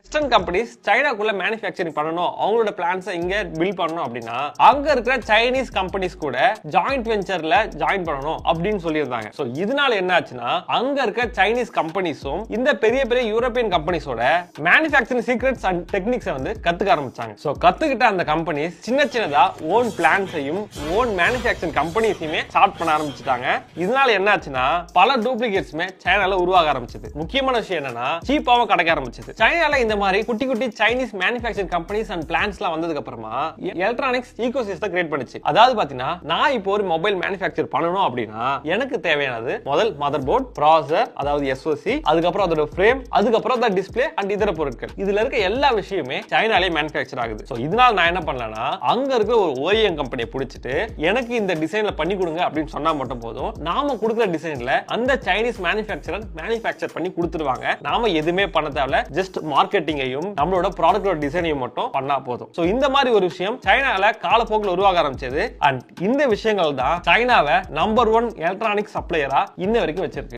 Western companies சைனாக்குள்ள manufacturing பண்ணணும், அவங்களோட பிளான்ஸை இங்க பில்ட் பண்ணணும் அப்படின்னா அங்க இருக்கிற சைனீஸ் கம்பெனிஸ் கூட ஜாயிண்ட் வெஞ்சர்ல ஜாயின் பண்ணணும் அப்படின்னு சொல்லியிருந்தாங்க. சோ இதனால என்ன ஆச்சுன்னா அங்க இருக்க சைனீஸ் கம்பெனிஸும் இந்த பெரிய பெரிய யூரோப்பியன் கம்பெனிஸோட மேனுஃபேக்சரிங் சீக்ரெட்ஸ் அண்ட் டெக்னிக்ஸை வந்து கத்துக்க ஆரம்பிச்சாங்க. சோ கத்துக்கிட்ட அந்த கம்பெனிஸ் சின்ன சின்னதா ஓன் பிளான்ஸையும் ஓன் மேனுஃபேக்சரிங் கம்பெனிஸையுமே ஸ்டார்ட் பண்ண ஆரம்பிச்சிட்டாங்க. இதனால என்ன ஆச்சுன்னா பல டூப்ளிகேட்ஸ்மே சைனால உருவாக ஆரம்பிச்சது. முக்கியமான விஷயம் என்னன்னா சீப்பாவும் கிடைக்க ஆரம்பிச்சது. சைனால இந்த மாதிரி குட்டி குட்டி சைனீஸ் மேனுஃபேக்சரிங் கம்பெனிஸ் அண்ட் பிளான்ஸ்லாம் வந்ததுக்கு அப்புறமா எலக்ட்ரானிக்ஸ் ஈகோசிஸ்டம் கிரியேட் பண்ணுச்சு. அதாவது பாத்தீங்கன்னா நான் இப்போ ஒரு மொபைல் மேனுஃபேக்சர் பண்ணணும் அப்படின்னா எனக்கு தேவையானது முதல் மதர் போர்ட், ப்ராசஸர் அதாவது எஸ்ஓசி, அதுக்கப்புறம் அதோட ஃப்ரேம், அதுக்கப்புறம் அந்த டிஸ்ப்ளே அண்ட் இதர பொருட்கள். இதுல இருக்க எல்லா விஷயமே சைனாலே மேனுஃபேக்சர் ஆகுது. சோ இதனால நான் என்ன பண்ணலன்னா அங்க இருக்க ஒரு OEM கம்பெனியை பிடிச்சிட்டு எனக்கு இந்த டிசைன்ல பண்ணி கொடுங்க அப்படின்னு சொன்னா மட்டும் போதும், நாம கொடுக்குற டிசைன்ல அந்த சைனீஸ் மேனுஃபேக்சரர் மேனுஃபேக்சர் பண்ணி கொடுத்துருவாங்க. நாம எதுவுமே பண்ண தேவையில்ல, ஜஸ்ட் மார்க்கெட்டிங்கையும் நம்மளோட ப்ராடக்ட்டோட டிசைனையும் மட்டும் பண்ணா போதும். சோ இந்த மாதிரி ஒரு விஷயம் சைனால காலப்போக்கில் உருவாக ஆரம்பிச்சது. அண்ட் இந்த விஷயங்கள் தான் சைனாவை நம்பர் 1 எலக்ட்ரானிக் சப்ளையரா இன்ன வரைக்கும் வச்சிருக்கு.